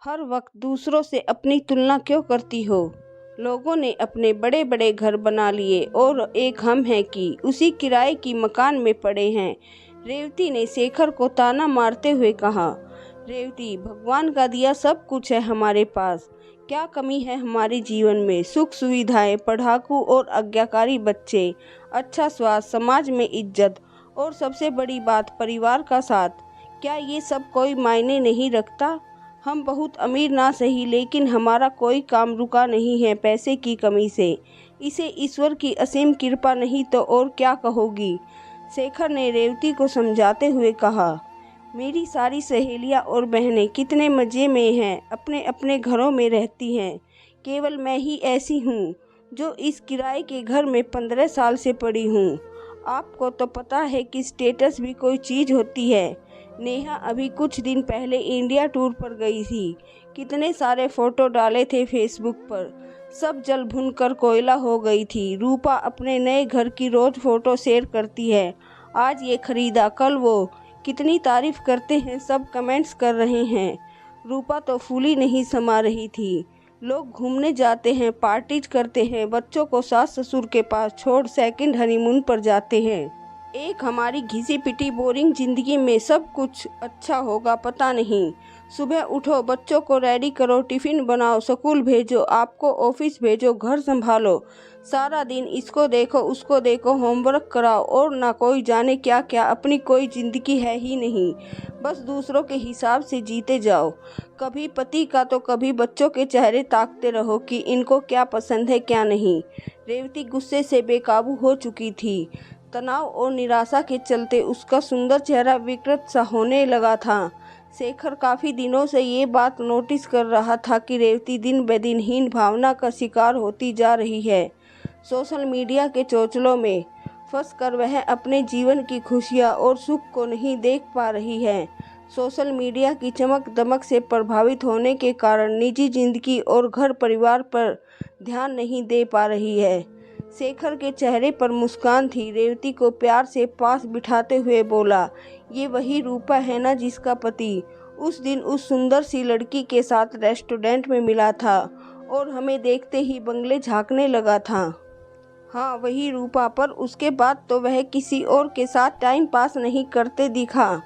हर वक्त दूसरों से अपनी तुलना क्यों करती हो? लोगों ने अपने बड़े बड़े घर बना लिए और एक हम हैं कि उसी किराए की मकान में पड़े हैं। रेवती ने शेखर को ताना मारते हुए कहा। रेवती, भगवान का दिया सब कुछ है हमारे पास। क्या कमी है हमारे जीवन में? सुख सुविधाएं, पढ़ाकू और आज्ञाकारी बच्चे, अच्छा स्वास्थ्य, समाज में इज्जत और सबसे बड़ी बात परिवार का साथ। क्या ये सब कोई मायने नहीं रखता? हम बहुत अमीर ना सही, लेकिन हमारा कोई काम रुका नहीं है पैसे की कमी से। इसे ईश्वर की असीम कृपा नहीं तो और क्या कहोगी? शेखर ने रेवती को समझाते हुए कहा। मेरी सारी सहेलियां और बहनें कितने मज़े में हैं, अपने अपने घरों में रहती हैं। केवल मैं ही ऐसी हूँ जो इस किराए के घर में 15 साल से पड़ी हूँ। आपको तो पता है कि स्टेटस भी कोई चीज़ होती है। नेहा अभी कुछ दिन पहले इंडिया टूर पर गई थी। कितने सारे फोटो डाले थे फेसबुक पर, सब जल भुनकर कोयला हो गई थी। रूपा अपने नए घर की रोज फोटो शेयर करती है। आज ये खरीदा, कल वो, कितनी तारीफ करते हैं, सब कमेंट्स कर रहे हैं। रूपा तो फूली नहीं समा रही थी। लोग घूमने जाते हैं, पार्टीज करते हैं, बच्चों को सास ससुर के पास छोड़ सेकंड हनीमून पर जाते हैं। एक हमारी घिसी पिटी बोरिंग जिंदगी में सब कुछ अच्छा होगा पता नहीं। सुबह उठो, बच्चों को रेडी करो, टिफिन बनाओ, स्कूल भेजो, आपको ऑफिस भेजो, घर संभालो, सारा दिन इसको देखो उसको देखो, होमवर्क कराओ और ना कोई जाने क्या क्या। अपनी कोई जिंदगी है ही नहीं, बस दूसरों के हिसाब से जीते जाओ। कभी पति का तो कभी बच्चों के चेहरे ताकते रहो कि इनको क्या पसंद है क्या नहीं। रेवती गुस्से से बेकाबू हो चुकी थी। तनाव और निराशा के चलते उसका सुंदर चेहरा विकृत सा होने लगा था। शेखर काफी दिनों से ये बात नोटिस कर रहा था कि रेवती दिन ब दिन हीन भावना का शिकार होती जा रही है। सोशल मीडिया के चोचलों में फंसकर वह अपने जीवन की खुशियां और सुख को नहीं देख पा रही है। सोशल मीडिया की चमक दमक से प्रभावित होने के कारण निजी जिंदगी और घर परिवार पर ध्यान नहीं दे पा रही है। शेखर के चेहरे पर मुस्कान थी। रेवती को प्यार से पास बिठाते हुए बोला, ये वही रूपा है ना जिसका पति उस दिन उस सुंदर सी लड़की के साथ रेस्टोरेंट में मिला था और हमें देखते ही बंगले झांकने लगा था। हाँ, वही रूपा, पर उसके बाद तो वह किसी और के साथ टाइम पास नहीं करते दिखा।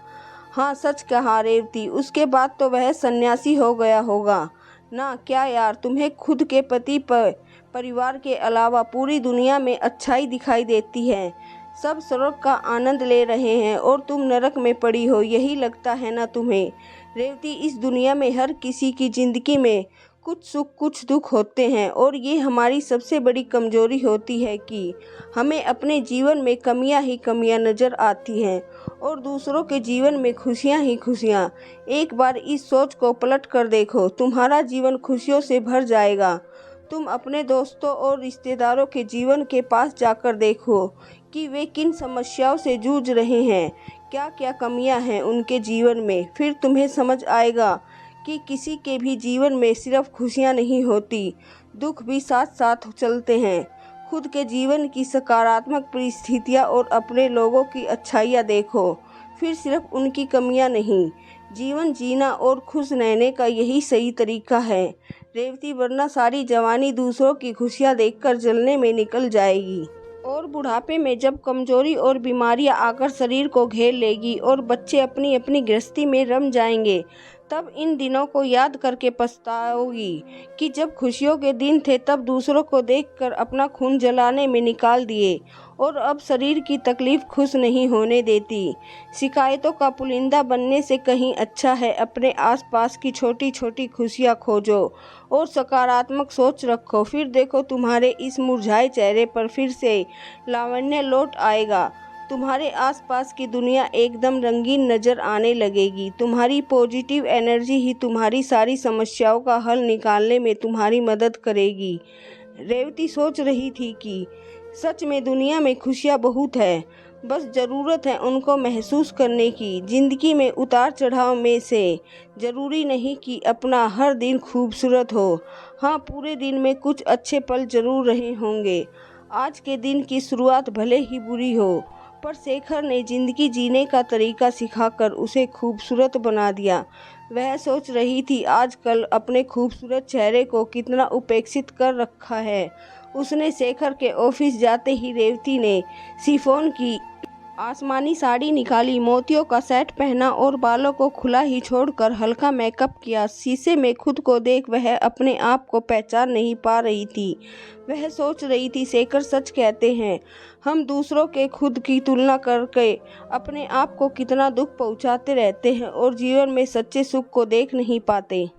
हाँ, सच कहा रेवती, उसके बाद तो वह सन्यासी हो गया होगा ना। क्या यार, तुम्हें खुद के पति पर परिवार के अलावा पूरी दुनिया में अच्छाई दिखाई देती है। सब स्वर्ग का आनंद ले रहे हैं और तुम नरक में पड़ी हो, यही लगता है ना तुम्हें? रेवती, इस दुनिया में हर किसी की जिंदगी में कुछ सुख कुछ दुख होते हैं और ये हमारी सबसे बड़ी कमजोरी होती है कि हमें अपने जीवन में कमियां ही कमियां नजर आती हैं और दूसरों के जीवन में खुशियां ही खुशियां। एक बार इस सोच को पलट कर देखो, तुम्हारा जीवन खुशियों से भर जाएगा। तुम अपने दोस्तों और रिश्तेदारों के जीवन के पास जाकर देखो कि वे किन समस्याओं से जूझ रहे हैं, क्या क्या कमियां हैं उनके जीवन में। फिर तुम्हें समझ आएगा कि किसी के भी जीवन में सिर्फ खुशियां नहीं होती, दुख भी साथ साथ चलते हैं। खुद के जीवन की सकारात्मक परिस्थितियां और अपने लोगों की अच्छाइयां देखो, फिर सिर्फ उनकी कमियां नहीं। जीवन जीना और खुश रहने का यही सही तरीका है रेवती, वरना सारी जवानी दूसरों की खुशियां देखकर जलने में निकल जाएगी और बुढ़ापे में जब कमजोरी और बीमारियां आकर शरीर को घेर लेगी और बच्चे अपनी अपनी गृहस्थी में रम जाएंगे, तब इन दिनों को याद करके पछताओगी कि जब खुशियों के दिन थे तब दूसरों को देखकर अपना खून जलाने में निकाल दिए और अब शरीर की तकलीफ खुश नहीं होने देती। शिकायतों का पुलिंदा बनने से कहीं अच्छा है अपने आसपास की छोटी छोटी खुशियां खोजो और सकारात्मक सोच रखो। फिर देखो तुम्हारे इस मुरझाए चेहरे पर फिर से लावण्य लौट आएगा। तुम्हारे आसपास की दुनिया एकदम रंगीन नजर आने लगेगी। तुम्हारी पॉजिटिव एनर्जी ही तुम्हारी सारी समस्याओं का हल निकालने में तुम्हारी मदद करेगी। रेवती सोच रही थी कि सच में दुनिया में खुशियाँ बहुत है, बस ज़रूरत है उनको महसूस करने की। जिंदगी में उतार चढ़ाव में से ज़रूरी नहीं कि अपना हर दिन खूबसूरत हो। हाँ, पूरे दिन में कुछ अच्छे पल जरूर रहे होंगे। आज के दिन की शुरुआत भले ही बुरी हो, पर शेखर ने जिंदगी जीने का तरीका सिखाकर उसे खूबसूरत बना दिया। वह सोच रही थी आजकल अपने खूबसूरत चेहरे को कितना उपेक्षित कर रखा है। उसने शेखर के ऑफिस जाते ही रेवती ने शिफॉन की आसमानी साड़ी निकाली, मोतियों का सेट पहना और बालों को खुला ही छोड़कर हल्का मेकअप किया। शीशे में खुद को देख वह अपने आप को पहचान नहीं पा रही थी। वह सोच रही थी शेखर सच कहते हैं, हम दूसरों के खुद की तुलना करके अपने आप को कितना दुख पहुंचाते रहते हैं और जीवन में सच्चे सुख को देख नहीं पाते।